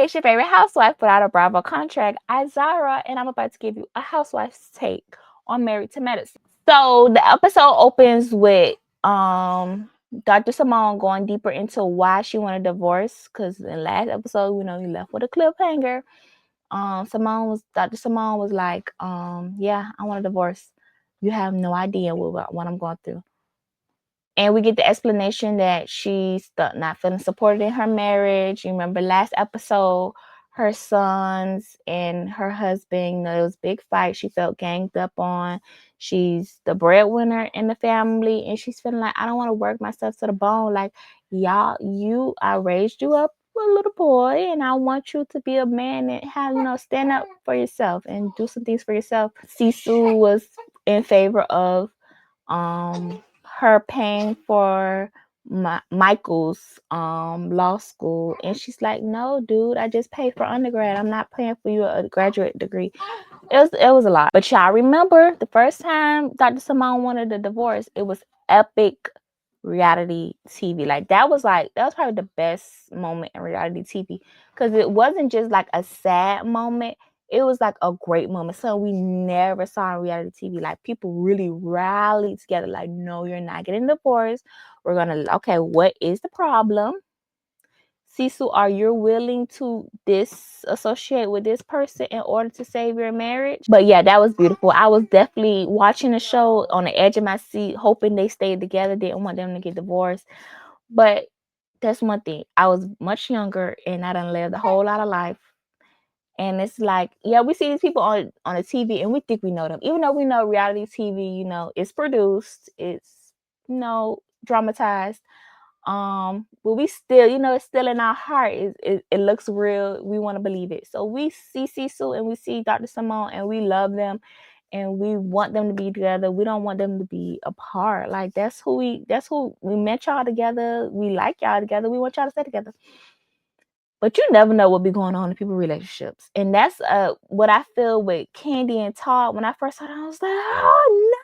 it's your favorite housewife without a Bravo contract, Izara, and I'm about to give you a housewife's take on Married to Medicine. So the episode opens with Dr. Simone going deeper into why she wanted a divorce, because in the last episode, we know, you left with a cliffhanger. Dr. Simone was like, yeah, I want a divorce. You have no idea what I'm going through. And we get the explanation that she's not feeling supported in her marriage. You remember last episode, her sons and her husband, you know, it was a big fight. She felt ganged up on. She's the breadwinner in the family, and she's feeling like, I don't want to work myself to the bone. Like, I raised you up a little boy, and I want you to be a man and have, you know, stand up for yourself and do some things for yourself. Sisu was in favor of her paying for Michael's law school, and she's like, no, dude, I just paid for undergrad. I'm not paying for you a graduate degree. It was a lot. But y'all remember the first time Dr. Simone wanted a divorce, it was epic reality TV. Like that was probably the best moment in reality TV, because it wasn't just like a sad moment. It was like a great moment. So we never saw in reality TV. Like people really rallied together. Like, no, you're not getting divorced. Okay, what is the problem? Sisu, are you willing to disassociate with this person in order to save your marriage? But yeah, that was beautiful. I was definitely watching the show on the edge of my seat, hoping they stayed together. Didn't want them to get divorced. But that's one thing. I was much younger and I done lived a whole lot of life. And it's like, yeah, we see these people on the TV and we think we know them. Even though we know reality TV, you know, it's produced, it's, you know, dramatized. But we still, you know, it's still in our heart. It looks real. We want to believe it. So we see Sisu and we see Dr. Simone and we love them and we want them to be together. We don't want them to be apart. Like that's who we met y'all together. We like y'all together. We want y'all to stay together. But you never know what be going on in people's relationships. And that's what I feel with Candy and Todd. When I first saw them, I was like, oh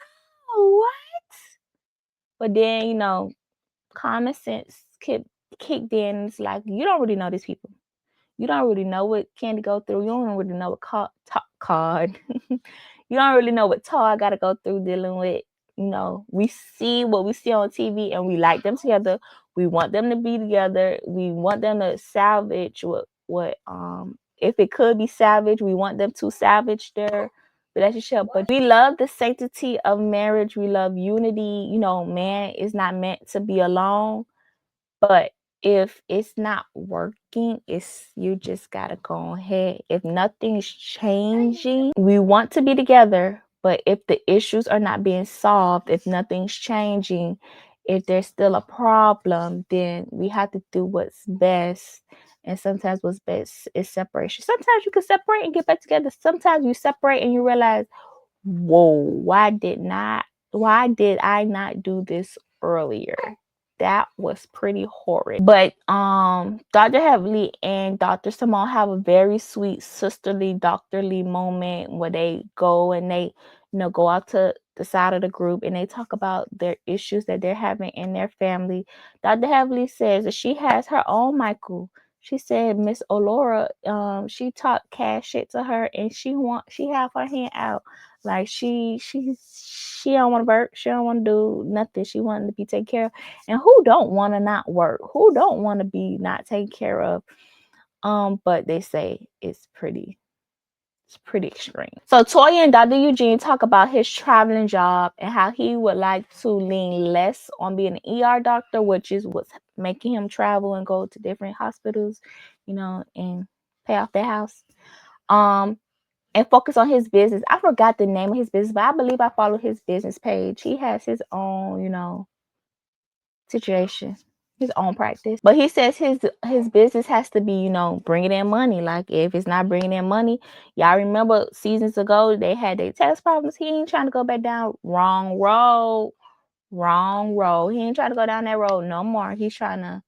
no, what? But then, you know, common sense kicked in. It's like, you don't really know these people. You don't really know what Candy go through. You don't really know what Card. You don't really know what Todd got to go through dealing with. You know, we see what we see on TV and we like them together. We want them to be together. We want them to salvage what if it could be salvaged, we want them to salvage their relationship. But we love the sanctity of marriage. We love unity. You know, man is not meant to be alone. But if it's not working, you just gotta go ahead. If nothing's changing, we want to be together, but if the issues are not being solved, if nothing's changing, if there's still a problem, then we have to do what's best. And sometimes what's best is separation. Sometimes you can separate and get back together. Sometimes you separate and you realize, whoa, why did I not do this earlier? That was pretty horrid. But Dr. Heavenly and Dr. Simone have a very sweet sisterly, doctorly moment where they go and they, you know, go out to the side of the group and they talk about their issues that they're having in their family. Dr. Heavenly says that she has her own Michael. She said Miss Olora, she talked cash shit to her and she have her hand out. Like she don't want to work. She don't want to do nothing. She wanted to be taken care of. And who don't want to not work? Who don't want to be not taken care of? But they say it's pretty extreme. So Toya and Dr. Eugene talk about his traveling job and how he would like to lean less on being an ER doctor, which is what's making him travel and go to different hospitals, you know, and pay off their house. And focus on his business. I forgot the name of his business, but I believe I follow his business page. He has his own, you know, situation, his own practice. But he says his business has to be, you know, bringing in money. Like if it's not bringing in money, y'all remember seasons ago they had their tax problems. He ain't trying to go back down wrong road. He ain't trying to go down that road no more. He's trying to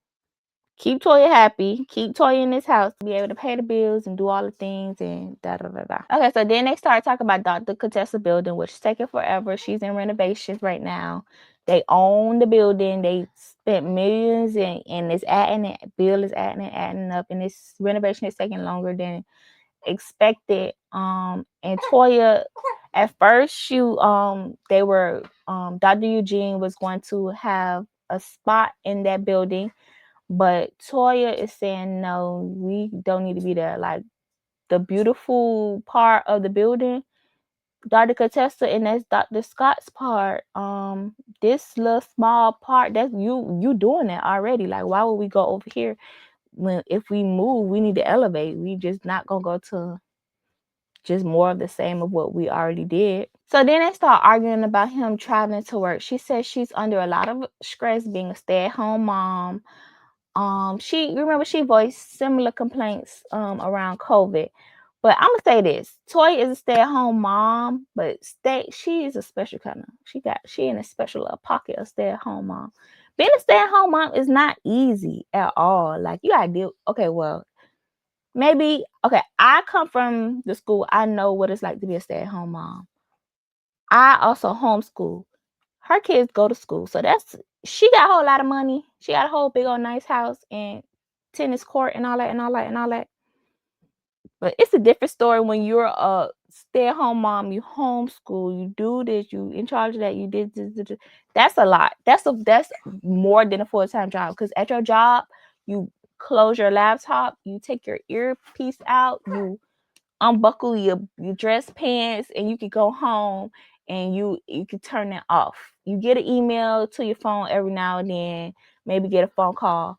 keep Toya happy, keep Toya in this house, to be able to pay the bills and do all the things and da-da-da-da. Okay, so then they started talking about Dr. Contessa building, which is taking forever. She's in renovations right now. They own the building. They spent millions, and it's adding, bill is adding up, and this renovation is taking longer than expected. And Toya, at first, they were, Dr. Eugene was going to have a spot in that building, but Toya is saying no, we don't need to be there. Like, the beautiful part of the building, Dr. Contessa, and that's Dr. Scott's part. This little small part, that's you doing it already. Like, why would we go over here when if we move, we need to elevate? We just not gonna go to just more of the same of what we already did. So then they start arguing about him traveling to work. She says she's under a lot of stress being a stay-at-home mom. She voiced similar complaints around COVID. But I'm gonna say this: Toy is a stay-at-home mom, but she is a special kind of. She in a special little pocket of stay-at-home mom. Being a stay-at-home mom is not easy at all. Like, you gotta deal. Okay, well, maybe okay. I come from the school. I know what it's like to be a stay-at-home mom. I also homeschool. Her kids go to school, so she got a whole lot of money. She got a whole big old nice house and tennis court and all that and all that and all that. But it's a different story when you're a stay-at-home mom. You homeschool. You do this. You in charge of that. You did this. That's a lot. That's more than a full-time job. Because at your job, you close your laptop. You take your earpiece out. You unbuckle your dress pants, and you can go home, and you can turn it off. You get an email to your phone every now and then, maybe get a phone call,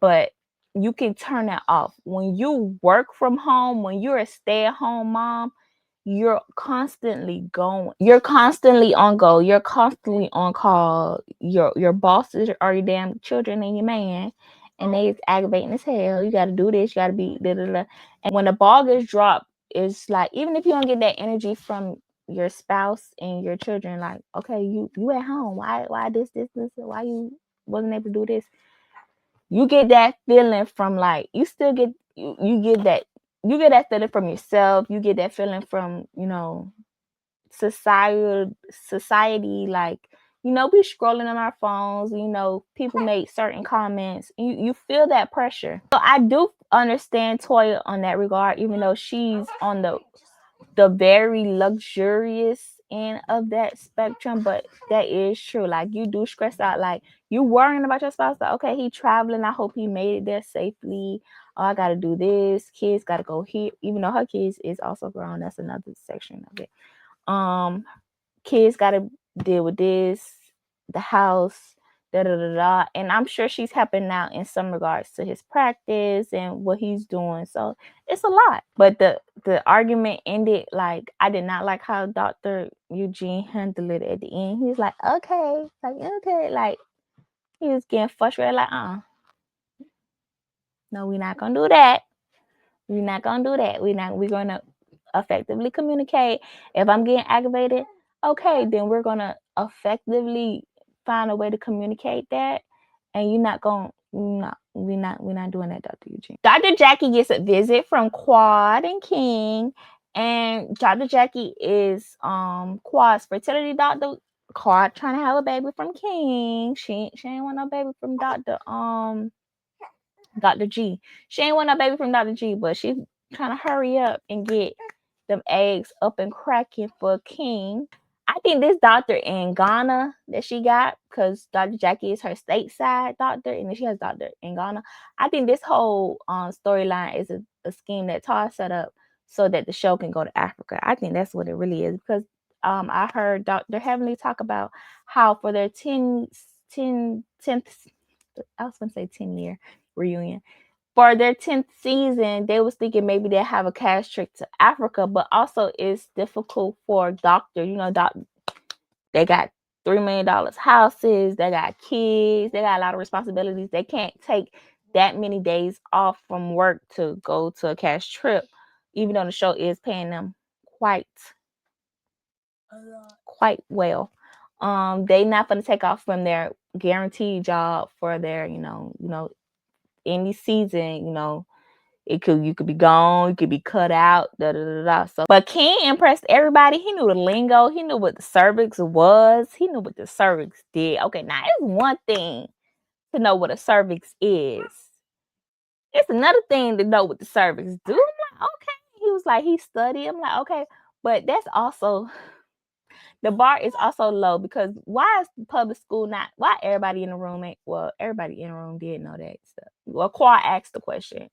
but you can turn that off. When you work from home, when you're a stay-at-home mom, you're constantly going. You're constantly on go. You're constantly on call. Your bosses are your damn children and your man, and they is aggravating as hell. You got to do this. You got to be da, da, da. And when the ball gets dropped, it's like, even if you don't get that energy from your spouse and your children, like, okay, you at home. Why this? Why you wasn't able to do this? You get that feeling from, like, you still get you get that feeling from yourself. You get that feeling from, society, like, we scrolling on our phones, people make certain comments. You feel that pressure. So I do understand Toya on that regard, even though she's on the very luxurious end of that spectrum. But that is true. Like, you do stress out. Like, you worrying about your spouse. Like, okay, he traveling. I hope he made it there safely. Oh, I gotta do this. Kids gotta go here. Even though her kids is also grown, that's another section of it. Kids gotta deal with this, the house, da da da da. And I'm sure she's helping out in some regards to his practice and what he's doing. So it's a lot. But the argument ended, like, I did not like how Dr. Eugene handled it at the end. He was like, okay, like he was getting frustrated, like, no, we're not gonna do that. We're not gonna do that. We're gonna effectively communicate. If I'm getting aggravated, okay, then we're gonna effectively find a way to communicate that. And you're not gonna no, we're not doing that, Dr. Eugene. Dr. Jackie gets a visit from Quad and King. And Dr. Jackie is Quad's fertility doctor. Quad trying to have a baby from King. She ain't want no baby from Dr. G. She ain't want no baby from Dr. G, but she's trying to hurry up and get them eggs up and cracking for King. I think this doctor in Ghana that she got, because Dr. Jackie is her stateside doctor, and then she has doctor in Ghana. I think this whole storyline is a scheme that Tar set up so that the show can go to Africa. I think that's what it really is, because I heard Dr. Heavenly talk about how for their 10th, I was going to say 10-year reunion. For their 10th season, they was thinking maybe they have a cast trip to Africa, but also it's difficult for doctor. They got $3 million houses, they got kids, they got a lot of responsibilities. They can't take that many days off from work to go to a cast trip, even though the show is paying them quite well. They not gonna take off from their guaranteed job for their, any season, You could be gone, you could be cut out, da da da da. So, but Ken impressed everybody. He knew the lingo. He knew what the cervix was. He knew what the cervix did. Okay, now it's one thing to know what a cervix is. It's another thing to know what the cervix do. I'm like, okay. He was like, he studied. I'm like, okay, but that's also the bar is also low because why is public school not? Why everybody in the room ain't? Well, everybody in the room did know that stuff. Well, Quad asked the question.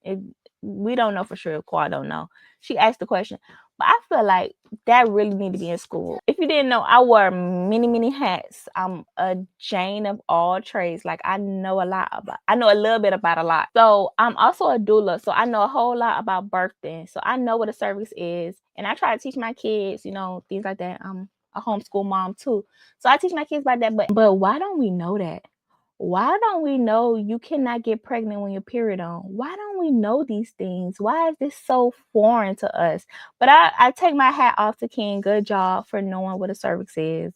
We don't know for sure. Quad don't know. She asked the question, but I feel like that really need to be in school. If you didn't know, I wear many hats. I'm a Jane of all trades. Like I know a lot about. I know a little bit about a lot. So I'm also a doula. So I know a whole lot about birthing. So I know what a cervix is, and I try to teach my kids, things like that. A homeschool mom too. So I teach my kids about that. But why don't we know that? Why don't we know you cannot get pregnant when your period on? Why don't we know these things? Why is this so foreign to us? But I take my hat off to Ken. Good job for knowing what a cervix is,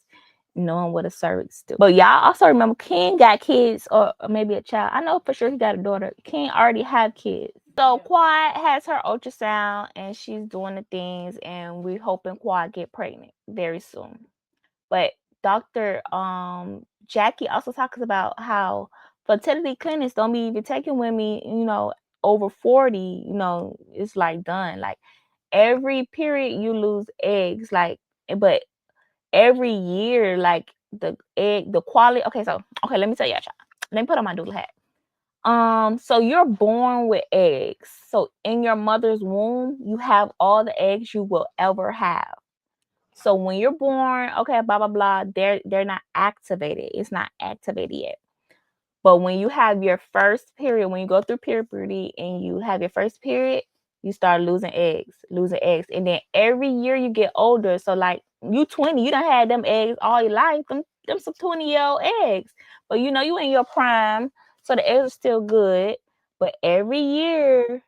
knowing what a cervix do. But y'all also remember Ken got kids or maybe a child. I know for sure he got a daughter. Ken already have kids. So Quad has her ultrasound and she's doing the things, and we're hoping Quad get pregnant very soon. But Dr. Jackie also talks about how fertility clinics don't be even taking women, over 40, it's like done. Like every period you lose eggs, but every year, like the quality. Okay, let me tell y'all. Let me put on my doula hat. So you're born with eggs. So in your mother's womb, you have all the eggs you will ever have. So when you're born, okay, blah blah blah, they're not activated. It's not activated yet. But when you have your first period, when you go through puberty and you have your first period, you start losing eggs. And then every year you get older. So like you 20, you done had them eggs all your life. Them some 20-year-old eggs. But you in your prime, so the eggs are still good. But every year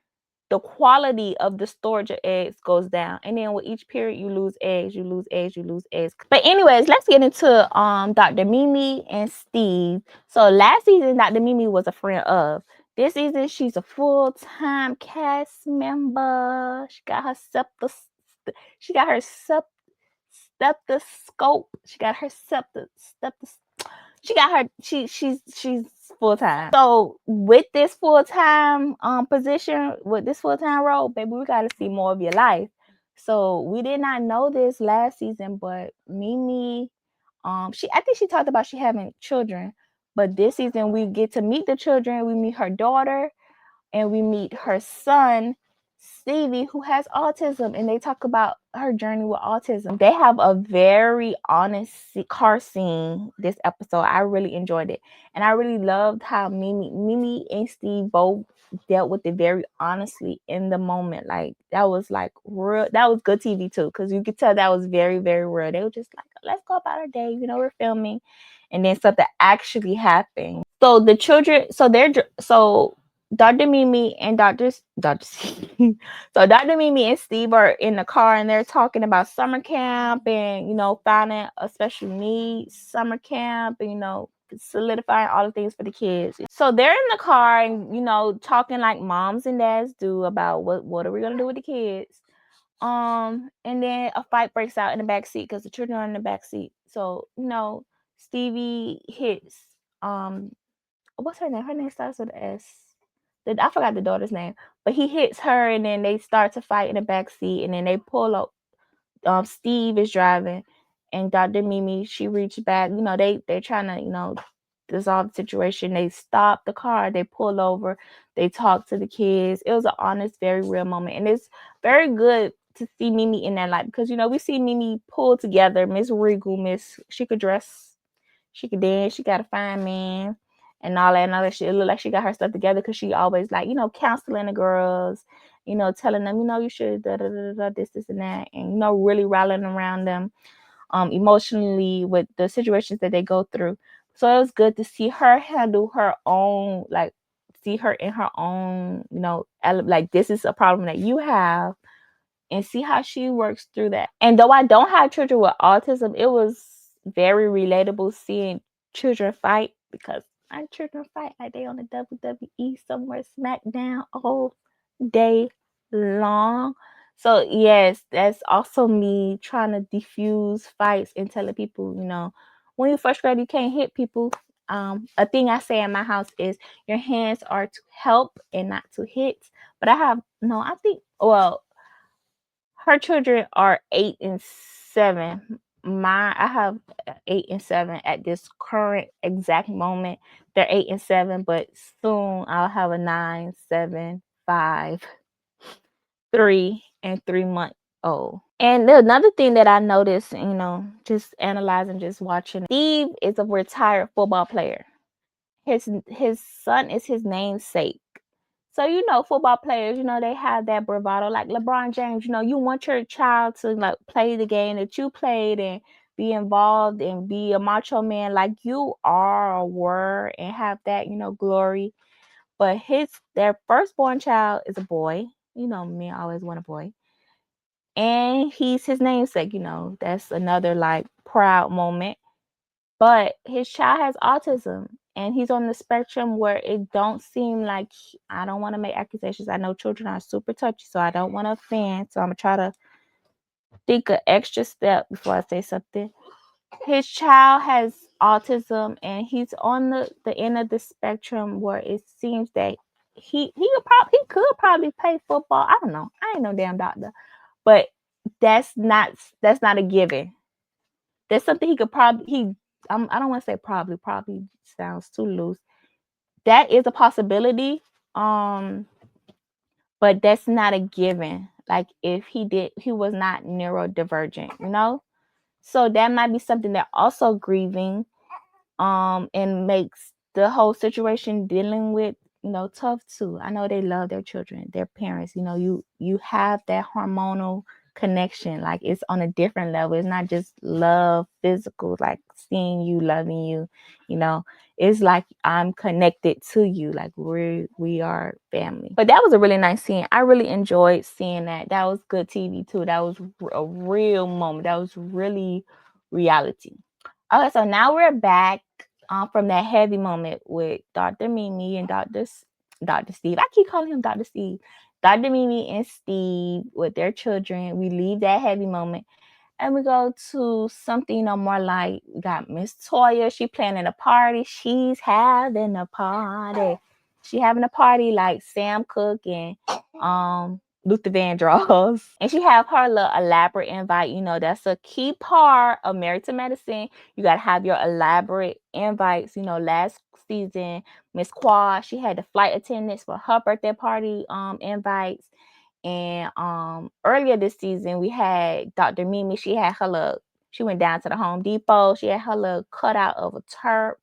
the quality of the storage of eggs goes down. And then with each period, you lose eggs. But anyways, let's get into Dr. Mimi and Steve. So last season, Dr. Mimi was a friend of. This season, she's a full-time cast member. She got her stethoscope. She's full-time. So with this full-time position, with this full-time role, baby, we gotta see more of your life. So we did not know this last season, but Mimi, I think she talked about she having children, but this season we get to meet the children. We meet her daughter and we meet her son, Stevie, who has autism, and they talk about her journey with autism. They have a very honest car scene this episode. I really enjoyed it, and I really loved how Mimi and Steve both dealt with it very honestly in the moment. Like that was like real. That was good TV too, because you could tell that was very very real. They were just like, let's go about our day. We're filming, and then something actually happened. So the children, so Dr. Mimi and Dr. Steve. So Dr. Mimi and Steve are in the car and they're talking about summer camp and finding a special needs summer camp and solidifying all the things for the kids. So they're in the car and talking like moms and dads do about what are we gonna do with the kids. And then a fight breaks out in the back seat because the children are in the back seat. So Stevie hits what's her name? Her name starts with an S. I forgot the daughter's name, but he hits her, and then they start to fight in the back seat, and then they pull up. Steve is driving, and Dr. Mimi, she reached back. They're trying to dissolve the situation. They stop the car, they pull over, they talk to the kids. It was an honest, very real moment, and it's very good to see Mimi in that light because we see Mimi pull together. Miss Regal, she could dress, she could dance, she got a fine man and all that and all that shit. It looked like she got her stuff together because she always counseling the girls, telling them, you should this and that, and really rallying around them emotionally with the situations that they go through. So it was good to see her handle her own, see her in her own, like this is a problem that you have, and see how she works through that. And though I don't have children with autism, it was very relatable seeing children fight because my children fight like they on the WWE somewhere, SmackDown. Oh, day long. So yes, that's also me trying to diffuse fights and telling people, when you first grade, you can't hit people. A thing I say in my house is your hands are to help and not to hit. But I have no, I think, well, her children are 8 and 7. I have 8 and 7 at this current exact moment. They're 8 and 7, but soon I'll have a 9, 7, 5, 3 and 3 month old. And another thing that I noticed, just analyzing, just watching, Steve is a retired football player. His son is his namesake. So, football players, they have that bravado. Like LeBron James, you want your child to like play the game that you played and be involved and be a macho man like you are or were and have that, glory. But their firstborn child is a boy. Me, I always want a boy. And he's his namesake, that's another like proud moment. But his child has autism and he's on the spectrum where it don't seem like, I don't want to make accusations. I know children are super touchy, so I don't want to offend. So I'm gonna try to think an extra step before I say something. His child has autism and he's on the end of the spectrum where it seems that he could probably play football. I don't know. I ain't no damn doctor. But that's not a given. That's something he could probably I don't want to say probably sounds too loose. That is a possibility. But that's not a given. Like if he was not neurodivergent. So that might be something that also grieving and makes the whole situation dealing with tough too. I know they love their children, their parents. You have that hormonal connection, like it's on a different level. It's not just love physical, like seeing you, loving you. It's like I'm connected to you, like we are family. But that was a really nice scene. I really enjoyed seeing that. That was good TV too. That was a real moment. That was really reality. Okay, so now we're back from that heavy moment with Dr. Mimi and Dr. Steve. I keep calling him Dr. Steve. Dr. Mimi and Steve with their children. We leave that heavy moment and we go to something more light. We got Miss Toya. She planning a party. She's having a party. She having a party like Sam Cooke and Luther Vandross. And she have her little elaborate invite. That's a key part of Married to Medicine. You got to have your elaborate invites. Last season, Miss Quad, she had the flight attendants for her birthday party invites. And earlier this season, we had Dr. Mimi. She went down to the Home Depot. She had her little cutout of a turf.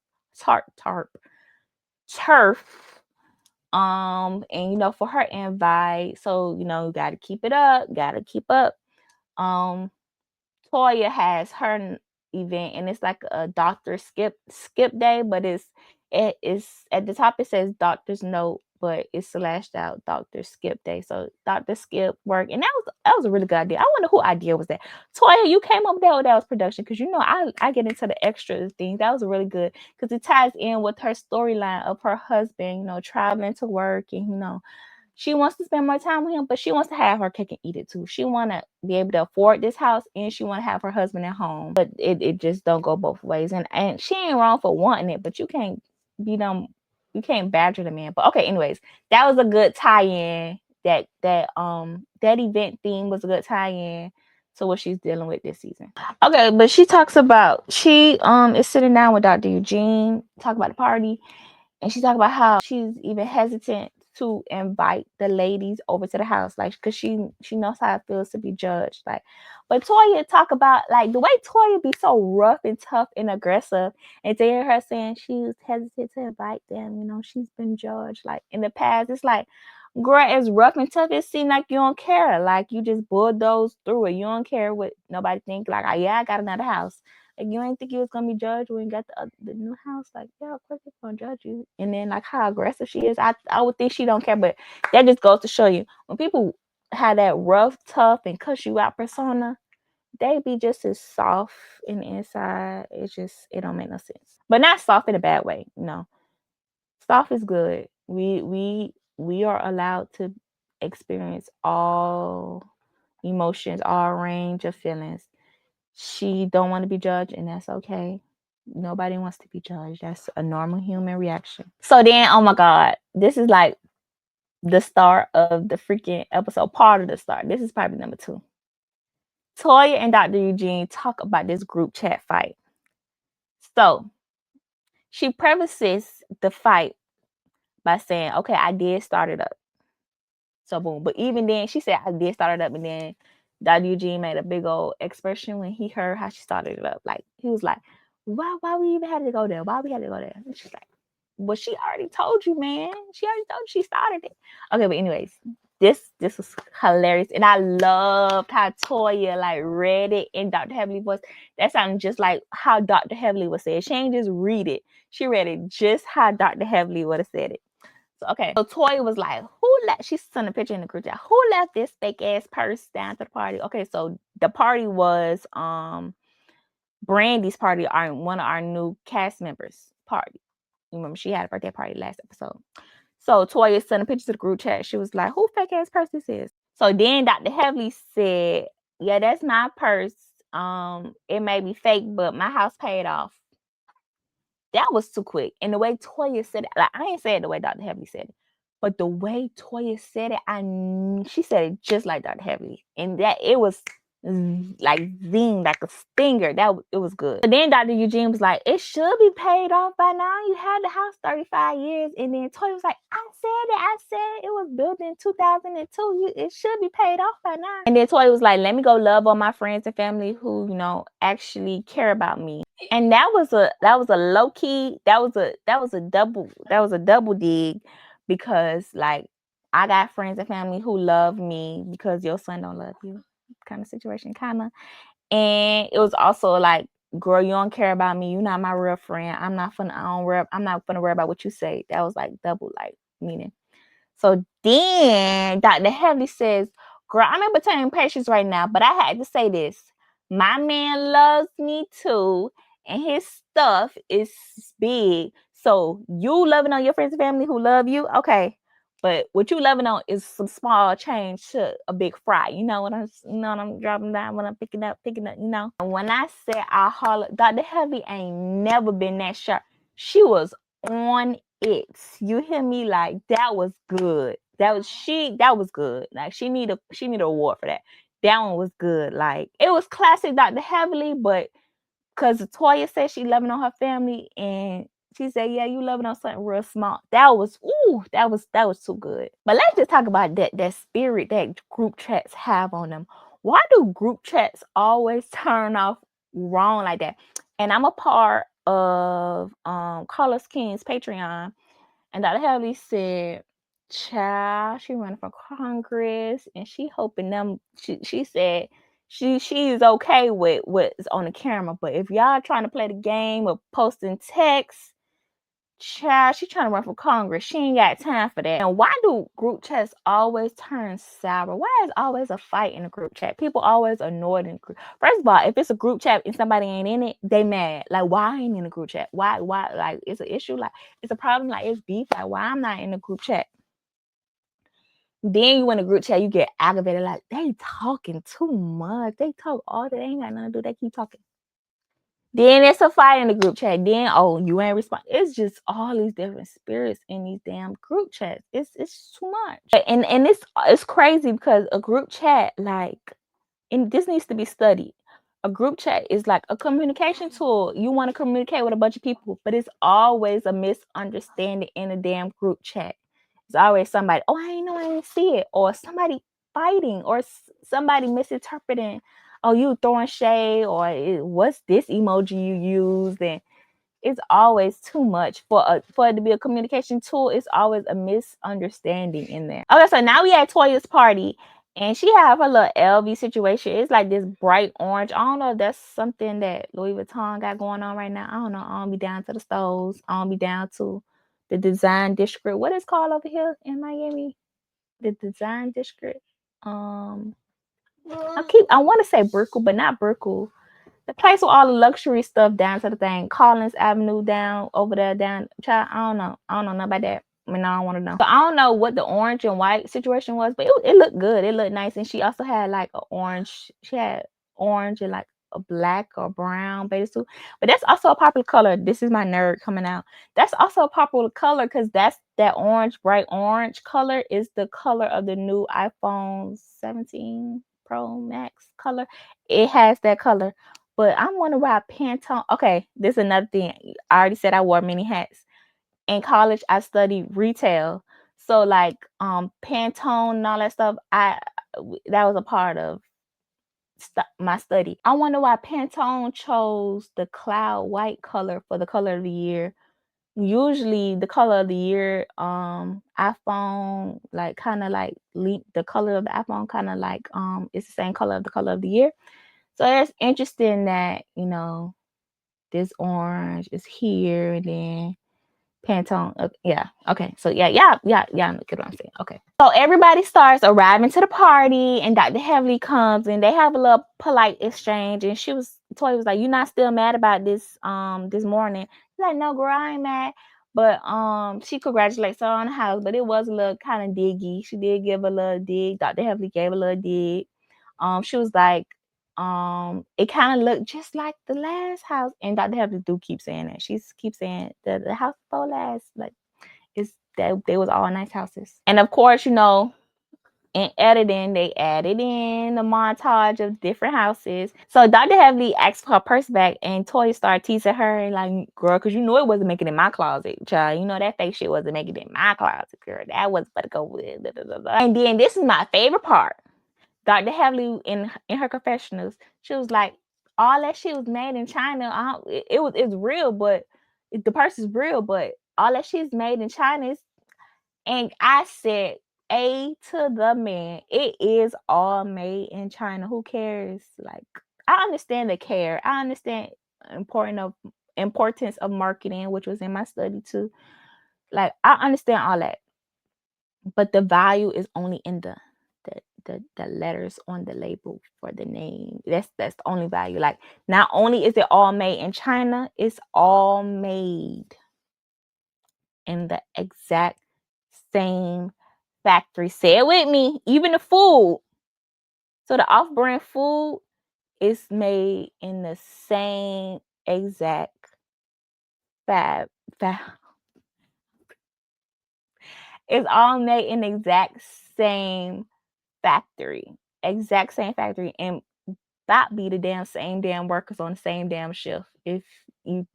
And for her invite, so gotta keep it up, gotta keep up. Toya has her event and it's like a doctor skip day, but it is at the top it says doctor's note, but it's slashed out Dr. Skip Day. So Dr. Skip work, and that was a really good idea. I wonder who idea was that. Toya, you came up with that, or that was production? Because I get into the extra things. That was really good because it ties in with her storyline of her husband, traveling to work, and she wants to spend more time with him, but she wants to have her cake and eat it too. She want to be able to afford this house, and she want to have her husband at home. But it just don't go both ways. And she ain't wrong for wanting it, but you can't be them. You can't badger the man. But okay, anyways, that was a good tie-in. That event theme was a good tie-in to what she's dealing with this season. Okay, but she talks about she is sitting down with Dr. Eugene, talk about the party. And she talked about how she's even hesitant to invite the ladies over to the house, like, because she knows how it feels to be judged. Like, but Toya talk about like the way Toya be so rough and tough and aggressive, and to hear her saying she's hesitant to invite them, she's been judged. Like in the past, it's like, girl, as rough and tough, it seems like you don't care. Like you just bulldoze through it. You don't care what nobody think. Like, oh, yeah, I got another house. Like you ain't think you was gonna be judged when you got the new house. Like, yeah, of course they're gonna judge you. And then like how aggressive she is, I would think she don't care. But that just goes to show you when people have that rough, tough, and cuss you out persona, they be just as soft in the inside. It don't make no sense. But not soft in a bad way. Soft is good. We are allowed to experience all emotions, all range of feelings. She don't want to be judged, and that's okay. Nobody wants to be judged. That's a normal human reaction. So then, oh my God, this is like the start of the freaking episode, part of the start. This is probably number 2. Toya and Dr. Eugene talk about this group chat fight. So she prefaces the fight by saying, okay, I did start it up. So boom. But even then, she said I did start it up, and then Dr. Eugene made a big old expression when he heard how she started it up. Like he was like, why we even had to go there? Why we had to go there? And she's like, well, she already told you, man. She already told you she started it. Okay, but anyways, this was hilarious. And I loved how Toya like read it in Dr. Heavenly's voice. That sounded just like how Dr. Heavenly would say it. She ain't just read it. She read it just how Dr. Heavenly would have said it. So okay. So Toya was like, she sent a picture in the group chat. Who left this fake ass purse down to the party? Okay, so the party was Brandy's party, one of our new cast members' party. Remember, she had a birthday party last episode. So Toya sent a picture to the group chat. She was like, who fake ass purse this is? So then Dr. Heavily said, yeah, that's my purse. It may be fake, but my house paid off. That was too quick. And the way Toya said it, like I ain't say it the way Dr. Heavily said it, but the way Toya said it, she said it just like Dr. Heavily. And that it was like zing, like a stinger. It was good. But then Dr. Eugene was like, it should be paid off by now. You had the house 35 years. And then Toya was like, I said it was built in 2002. It should be paid off by now. And then Toya was like, let me go love on my friends and family who, actually care about me. And that was a low key, that was a double dig, because like I got friends and family who love me because your son don't love you, kind of situation, kind of. And it was also like, girl, you don't care about me. You're not my real friend. I'm not gonna worry about what you say. That was like double like meaning. So then Dr. Heavily says, girl, I'm in between patients right now, but I had to say this. My man loves me too, and his stuff is big. So you loving on your friends and family who love you, okay. But what you loving on is some small change to a big fry. You know what I'm dropping down when I'm picking up, And when I said I holler, Dr. Heavy ain't never been that sharp. She was on it. You hear me? Like that was good. That was good. Like she need an award for that. That one was good. Like it was classic Dr. Heavily, but because Toya said she loving on her family, and she said, yeah, you loving on something real small. That was too good. But let's just talk about that spirit that group chats have on them. Why do group chats always turn off wrong like that? And I'm a part of Carlos King's Patreon, and Dr. Heavily said, child, she running for Congress, and she hoping them, she said she's okay with what's on the camera, but if y'all trying to play the game of posting text, child, she trying to run for Congress. She ain't got time for that. And why do group chats always turn sour? Why is always a fight in a group chat? People always annoyed in the group. First of all, if it's a group chat and somebody ain't in it, they mad. Like, why I ain't in the group chat? Why? Like, it's an issue. Like, it's a problem. Like, it's beef. Like, why I'm not in the group chat? Then you in a group chat, you get aggravated. Like, they talking too much. They talk all day. They ain't got nothing to do. They keep talking. Then it's a fight in the group chat. Then, you ain't respond. It's just all these different spirits in these damn group chats. It's too much. And it's crazy because a group chat, like, and this needs to be studied. A group chat is like a communication tool. You want to communicate with a bunch of people, but it's always a misunderstanding in a damn group chat. It's always somebody, I didn't see it. Or somebody fighting, or somebody misinterpreting. You throwing shade, or what's this emoji you used? And it's always too much for it to be a communication tool. It's always a misunderstanding in there. Okay, so now we at Toya's party, and she have her little LV situation. It's like this bright orange. I don't know if that's something that Louis Vuitton got going on right now. I don't know. I don't be down to the stores. I don't be down to the design district. What is called over here in Miami? The design district. I want to say Brickell, but not Brickell. The place with all the luxury stuff down to the thing. Collins Avenue down over there down. Child, I don't know nothing about that. I mean, I don't want to know. So I don't know what the orange and white situation was, but it looked good. It looked nice. And she also had like an orange. She had orange and like a black or brown bathing suit. But that's also a popular color. This is my nerd coming out. That's also a popular color because that's that orange, bright orange color is the color of the new iPhone 17 Pro Max color. It has that color. But I'm wondering why Pantone. Okay, this is another thing. I already said I wore many hats. In college, I studied retail. So like Pantone and all that stuff, that was a part of my study. I wonder why Pantone chose the cloud white color for the color of the year. Usually the color of the year, iPhone like kind of like the color of the iPhone kind of like it's the same color of the color of the year. So it's interesting that, you know, this orange is here and then Pantone. Yeah. Okay. So yeah. Get what I'm saying. Okay. So everybody starts arriving to the party, and Dr. Heavenly comes, and they have a little polite exchange. And Toya was like, "You not still mad about this morning?" She's like, "No, girl, I ain't mad." But she congratulates her on the house, but it was a little kind of diggy. She did give a little dig. Dr. Heavenly gave a little dig. She was like, it kind of looked just like the last house, and Dr. Heavenly do keep saying that. She keeps saying that the house before last, like, it's that they was all nice houses. And of course, you know, in editing, they added in the montage of different houses. So Dr. Heavenly asked for her purse back, and Toya started teasing her, like, girl, because you know it wasn't making it in my closet, child. You know that fake shit wasn't making it in my closet, girl. That was about to go with. And then this is my favorite part. Dr. Heavenly in her confessionals, she was like, all that shit was made in China. It's real, but the purse is real, but all that shit is made in China. And I said, A to the man, it is all made in China. Who cares? Like, I understand the care. I understand importance of marketing, which was in my study too. Like, I understand all that, but the value is only in the letters on the label for the name. That's the only value. Like, not only is it all made in China, it's all made in the exact same factory. Say it with me. Even the food. So the off-brand food is made in the same exact fab. It's all made in the exact same factory. Exact same factory. And that be the damn same damn workers on the same damn shift, if you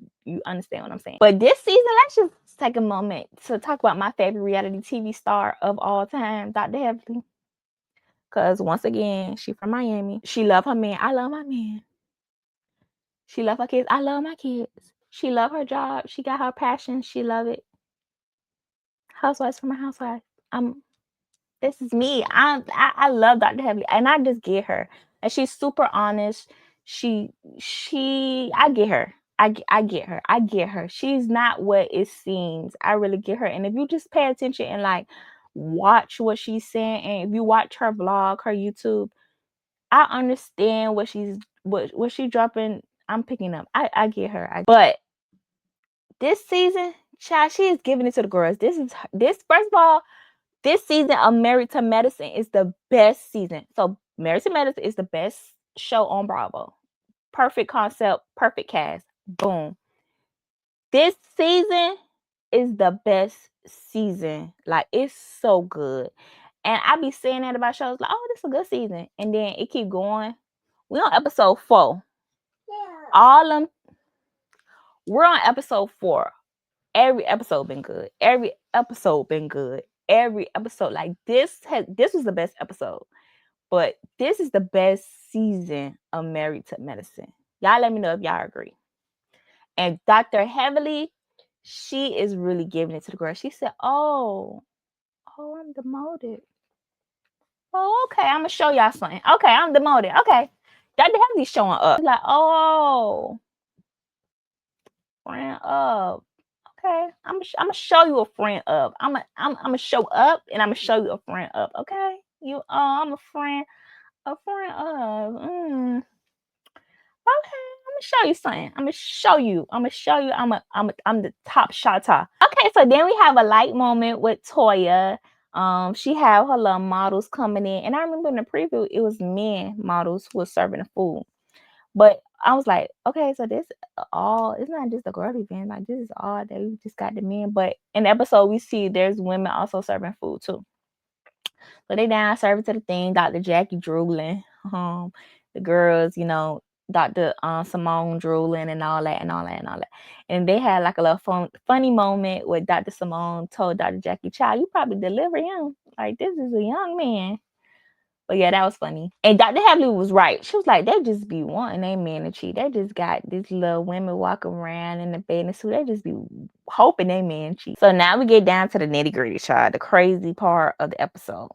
understand what I'm saying. But this season, let's just take a moment to talk about my favorite reality TV star of all time, Dr. Heavenly. Because once again, she from Miami. She love her man. I love my man. She love her kids. I love my kids. She love her job. She got her passion. She love it. Housewives from a housewife. This is me. I love Dr. Heavenly, and I just get her. And she's super honest. I get her. I get her. I get her. She's not what it seems. I really get her. And if you just pay attention and like watch what she's saying, and if you watch her vlog, her YouTube, I understand what she's dropping. I'm picking up. I get her. But this season, child, she is giving it to the girls. This first of all, this season of Married to Medicine is the best season. So Married to Medicine is the best show on Bravo. Perfect concept, perfect cast. Boom. This season is the best season. Like, it's so good. And I be saying that about shows, like, oh, this is a good season. And then it keep going. We on episode 4. Yeah. We're on episode 4. Every episode been good. Every episode, like, this was the best episode. But this is the best season of Married to Medicine. Y'all let me know if y'all agree. And Dr. Heavenly, she is really giving it to the girl. She said, oh, I'm demoted. Oh, okay, I'm going to show y'all something. Okay, I'm demoted. Okay. Dr. Heavenly's showing up. She's like, oh, friend up. Okay, I'm gonna show you a friend up. I'm gonna show up, and I'm gonna show you a friend up. Okay, I'm a friend of. Okay, I'm show you something. I'm gonna show you. I'm the top shotter. Okay, so then we have a light moment with Toya. She had her little models coming in, and I remember in the preview it was men models who were serving the food. But I was like, okay, so this all, it's not just a girl event. Like, this is all that we just got the men. But in the episode, we see there's women also serving food too. So they down serving to the thing. Dr. Jackie drooling. The girls, Dr. Simone drooling and all that and all that and all that. And they had like a little funny moment where Dr. Simone told Dr. Jackie, "Child, you probably deliver him. Like, this is a young man." But yeah, that was funny. And Dr. Heavily was right. She was like, they just be wanting their man to cheat. They just got these little women walking around in the bathing suit. They just be hoping they man cheat. So now we get down to the nitty gritty, child. The crazy part of the episode.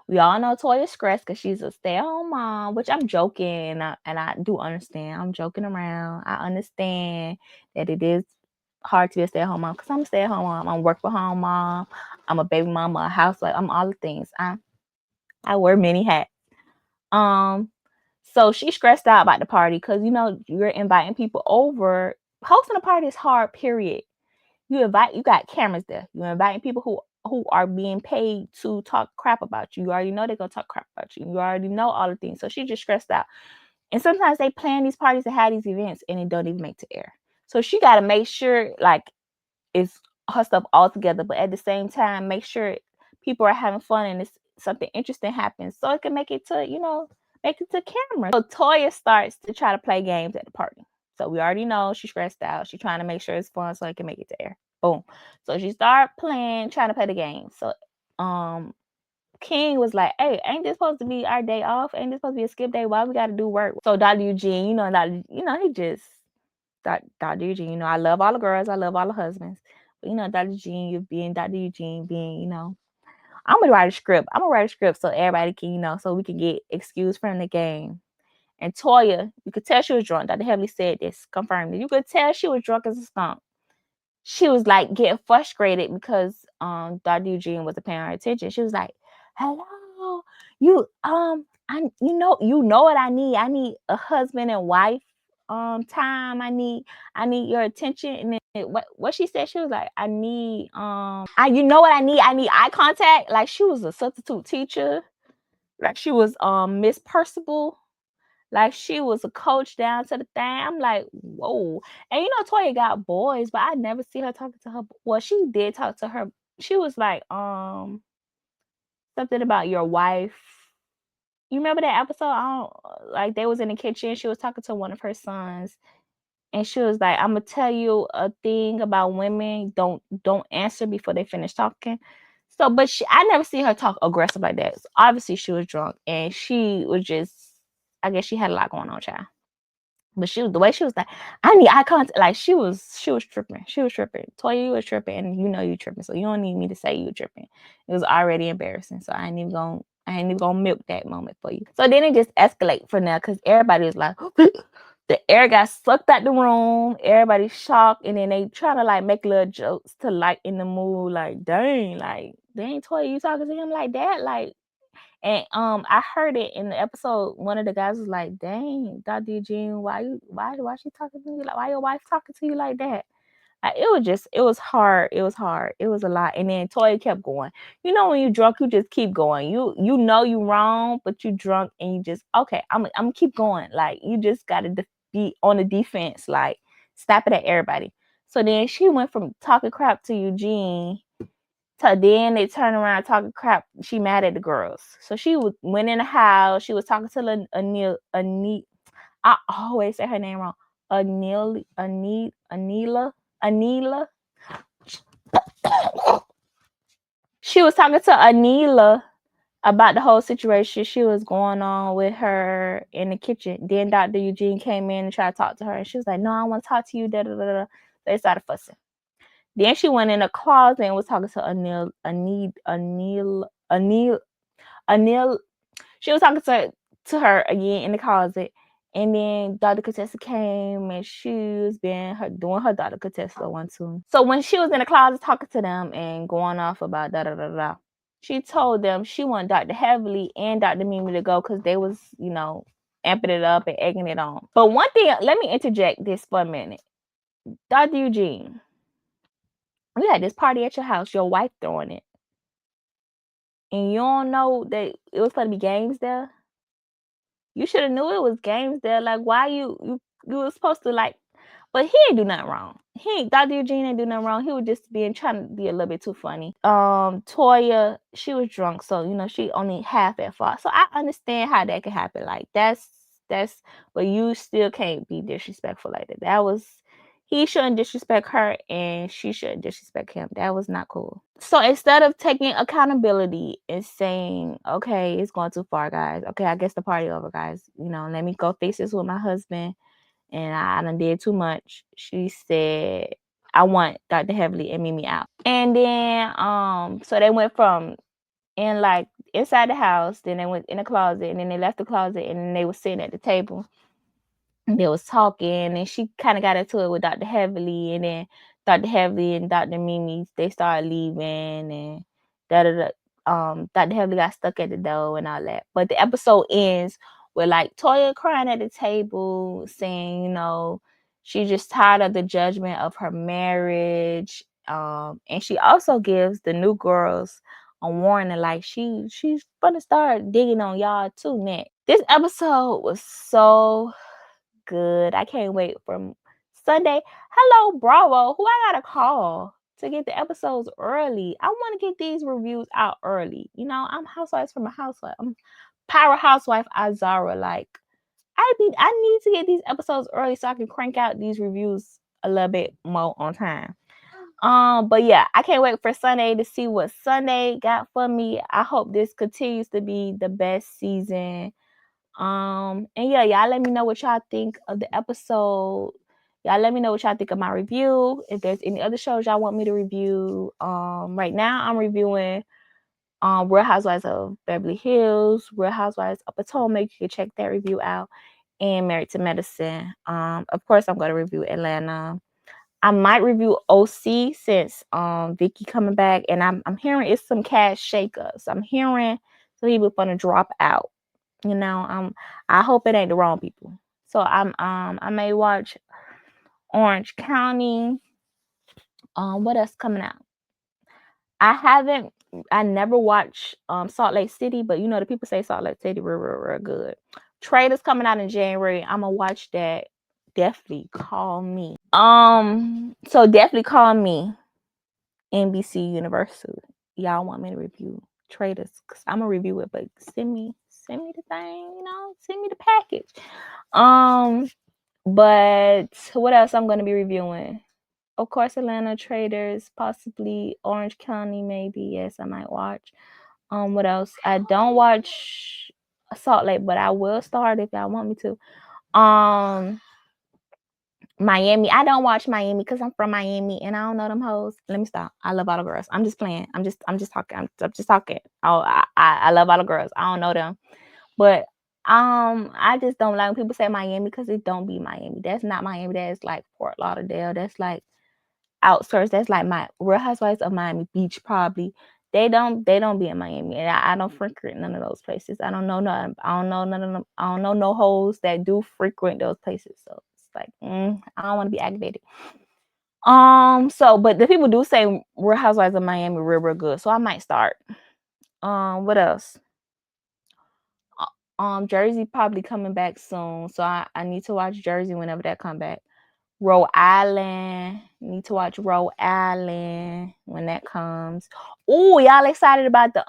We all know Toya's stressed because she's a stay-at-home mom, which I'm joking, and I do understand. I'm joking around. I understand that it is hard to be a stay-at-home mom because I'm a stay-at-home mom. I'm a work-from-home mom. I'm a baby mama, a housewife. I'm all the things. I wear many hats. So she's stressed out about the party because you're inviting people over. Hosting a party is hard, period. You got cameras there. You're inviting people who are being paid to talk crap about you. You already know they're gonna talk crap about you. You already know all the things. So she's just stressed out. And sometimes they plan these parties and have these events and it don't even make to air. So she gotta make sure like it's her stuff all together, but at the same time make sure people are having fun and it's something interesting happens so it can make it to camera. So Toya starts to try to play games at the party. So we already know she's stressed out. She's trying to make sure it's fun so it can make it to air. Boom. So she started trying to play the game. So King was like, "Hey, ain't this supposed to be our day off? Ain't this supposed to be a skip day? Why we gotta do work?" So Dr. Eugene, he just Dr. Eugene, I love all the girls, I love all the husbands. But Dr. Eugene, you being Dr. Eugene, being, I'm gonna write a script. I'm gonna write a script so everybody can, so we can get excused from the game. And Toya, you could tell she was drunk. Dr. Heavily said this, confirmed it. You could tell she was drunk as a skunk. She was like getting frustrated because Dr. Eugene wasn't paying her attention. She was like, "Hello, you you know what I need? I need a husband and wife time. I need your attention." And then what she said, she was like, "I need you know what I need? I need eye contact." Like she was a substitute teacher, like she was Miss Percival. Like she was a coach down to the thing. I'm like, whoa. And Toya got boys, but I never see her talking to her. Well, she did talk to her. She was like, something about your wife. You remember that episode? Like they was in the kitchen. She was talking to one of her sons. And she was like, "I'm gonna tell you a thing about women. Don't answer before they finish talking." So, but I never see her talk aggressive like that. So obviously, she was drunk, and she was just, I guess she had a lot going on, child. But the way she was like, "I need eye contact." Like she was tripping. She was tripping. Toya, you was tripping, and you tripping. So you don't need me to say you tripping. It was already embarrassing. So I ain't even gonna milk that moment for you. So then it just escalate from there because everybody was like. The air got sucked out the room. Everybody's shocked, and then they try to like make little jokes to lighten the mood. Like, dang, Toya, you talking to him like that? Like, and I heard it in the episode. One of the guys was like, "Dang, Dr. Eugene, why she talking to you? Like, why your wife talking to you like that?" Like, it was hard. It was hard. It was a lot. And then Toya kept going. When you drunk, you just keep going. You know you wrong, but you drunk and you just okay. I'm gonna keep going. Like you just gotta be on the defense. Like stop it at everybody. So then she went from talking crap to Eugene to then they turned around talking crap. She mad at the girls. So she went in the house. She was talking to Anila. I always say her name wrong. Anila. She was talking to Anila about the whole situation she was going on with her in the kitchen. Then Dr. Eugene came in and tried to talk to her, and she was like, "No, I want to talk to you." Da, da, da, da. They started fussing. Then she went in the closet and was talking to Anil. She was talking to her again in the closet. And then Dr. Contessa came and she was doing her Dr. Contessa one too. So when she was in the closet talking to them and going off about da da da da, she told them she wanted Dr. Heavily and Dr. Mimi to go because they was, amping it up and egging it on. But one thing, let me interject this for a minute. Dr. Eugene, we had this party at your house, your wife throwing it, and you don't know that it was supposed to be games there? You should have knew it was games there. Like, why you was supposed to, like, but he ain't do nothing wrong. Dr. Eugene ain't do nothing wrong. He was just trying to be a little bit too funny. Toya, she was drunk, so she only half at fault. So I understand how that could happen. Like, that's but you still can't be disrespectful like that. He shouldn't disrespect her, and she shouldn't disrespect him. That was not cool. So instead of taking accountability and saying, okay, it's going too far, guys. Okay, I guess the party over, guys. Let me go fix this with my husband. And I done did too much. She said, I want Dr. Heavily and Mimi out. And then, so they went from inside the house, then they went in the closet, and then they left the closet, and then they were sitting at the table. They was talking, and she kind of got into it with Dr. Heavily, and then Dr. Heavily and Dr. Mimi, they started leaving, and Dr. Heavily got stuck at the door and all that. But the episode ends with Toya crying at the table, saying, she's just tired of the judgment of her marriage. And she also gives the new girls a warning, she's gonna start digging on y'all too next. This episode was so good. I can't wait for Sunday. Hello, Bravo. Who I gotta call to get the episodes early? I want to get these reviews out early. I'm housewives from a housewife. I'm power housewife Azara. I need to get these episodes early so I can crank out these reviews a little bit more on time. But yeah, I can't wait for Sunday to see what Sunday got for me. I hope this continues to be the best season. And yeah, y'all let me know what y'all think of the episode. Y'all let me know what y'all think of my review. If there's any other shows y'all want me to review. Right now I'm reviewing Real Housewives of Beverly Hills, Real Housewives of Potomac. You can check that review out. And Married to Medicine. Of course I'm gonna review Atlanta. I might review OC since Vicky coming back, and I'm hearing it's some cast shakeups. I'm hearing some people gonna drop out. I hope it ain't the wrong people. So I may watch Orange County. What else coming out? I never watched Salt Lake City, but the people say Salt Lake City real good. Traitors coming out in January. I'm gonna watch that. Definitely call me. So definitely call me. NBC Universal. Y'all want me to review Traitors? Cause I'm gonna review it, but send me the thing. Send me the package. But what else I'm gonna be reviewing? Of course, Atlanta, Traitors, possibly Orange County, maybe. Yes, I might watch. What else? I don't watch Salt Lake, but I will start if y'all want me to. Miami. I don't watch Miami because I'm from Miami and I don't know them hoes. Let me stop. I love all the girls. I'm just playing. I'm just talking. I'm just talking. Oh, I love all the girls. I don't know them, but I just don't like when people say Miami because it don't be Miami. That's not Miami. That's like Fort Lauderdale. That's like outskirts. That's like my Real Housewives of Miami Beach probably. They don't be in Miami, and I don't frequent none of those places. I don't know none. I don't know none of them. I don't know no hoes that do frequent those places. So it's like I don't want to be aggravated. So but the people do say Real Housewives of Miami real good. So I might start. What else? Jersey probably coming back soon. So I need to watch Jersey whenever that come back. Rhode Island. Need to watch Rhode Island when that comes. Oh, y'all excited about the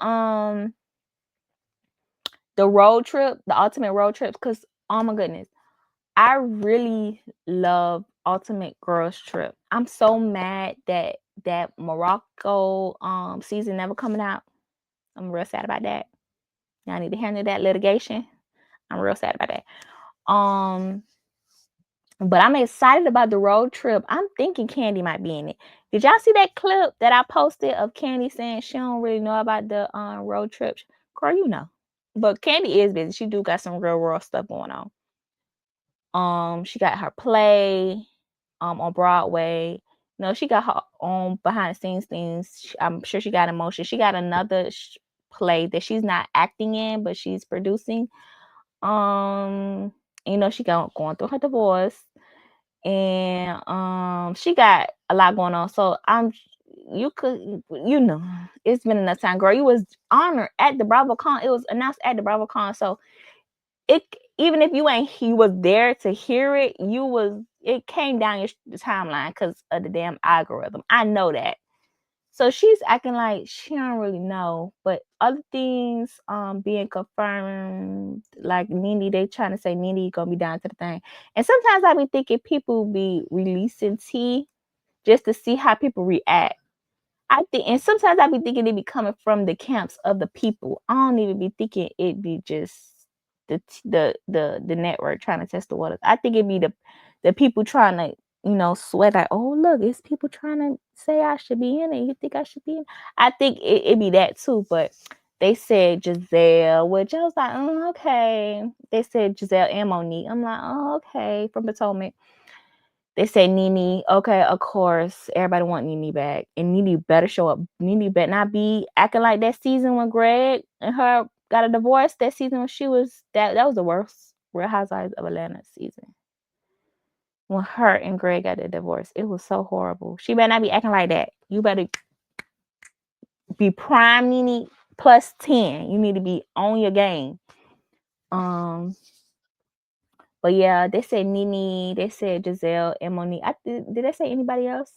road trip, the ultimate road trip? Because oh my goodness, I really love Ultimate Girls Trip. I'm so mad that Morocco season never coming out. I'm real sad about that. Y'all need to handle that litigation. I'm real sad about that. But I'm excited about the road trip. I'm thinking Candy might be in it. Did y'all see that clip that I posted of Candy saying she don't really know about the road trips? Girl, you know. But Candy is busy. She do got some real world stuff going on. She got her play on Broadway. She got her own behind the scenes things. I'm sure she got emotion. She got another play that she's not acting in, but she's producing. She going through her divorce, and she got a lot going on. So it's been enough time, girl. You was honored at the BravoCon. It was announced at the BravoCon. So it, even if you was there to hear it, it came down your timeline because of the damn algorithm. I know that. So she's acting like she don't really know, but other things being confirmed, like Nene, they trying to say Nene gonna be down to the thing. And sometimes I be thinking people be releasing tea just to see how people react. And sometimes I be thinking it be coming from the camps of the people. I don't even be thinking it be just the network trying to test the waters. I think it be the people trying to sweat like, oh look, it's people trying to say I should be in it. You think I should be in? I think it be that too, but they said Giselle, which I was like, okay. They said Giselle and Monique. I'm like, oh, okay, from Potomac. They said Nene, okay, of course, everybody want Nene back, and Nene better show up. Nene better not be acting like that season when Greg and her got a divorce. That season when she was that was the worst Real Housewives of Atlanta season. When her and Greg got a divorce, it was so horrible. She better not be acting like that. You better be prime Nene plus 10. You need to be on your game. But yeah, they said Nene, they said Giselle and Monique. Did they say anybody else?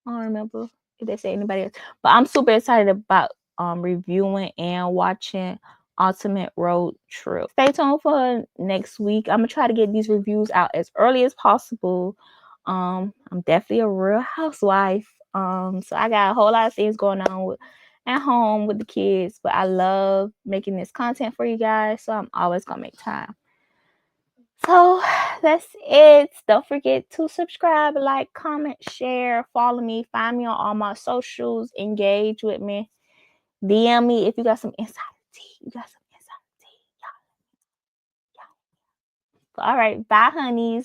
I don't remember if they say anybody else. But I'm super excited about reviewing and watching Ultimate Road Trip. Stay tuned for next week. I'm gonna try to get these reviews out as early as possible. I'm definitely a real housewife. So I got a whole lot of things going on at home with the kids, but I love making this content for you guys, so I'm always gonna make time. So that's it. Don't forget to subscribe, like, comment, share, follow me, find me on all my socials, engage with me, DM me if you got some insider tea. You got some insider tea. All right, bye, honeys.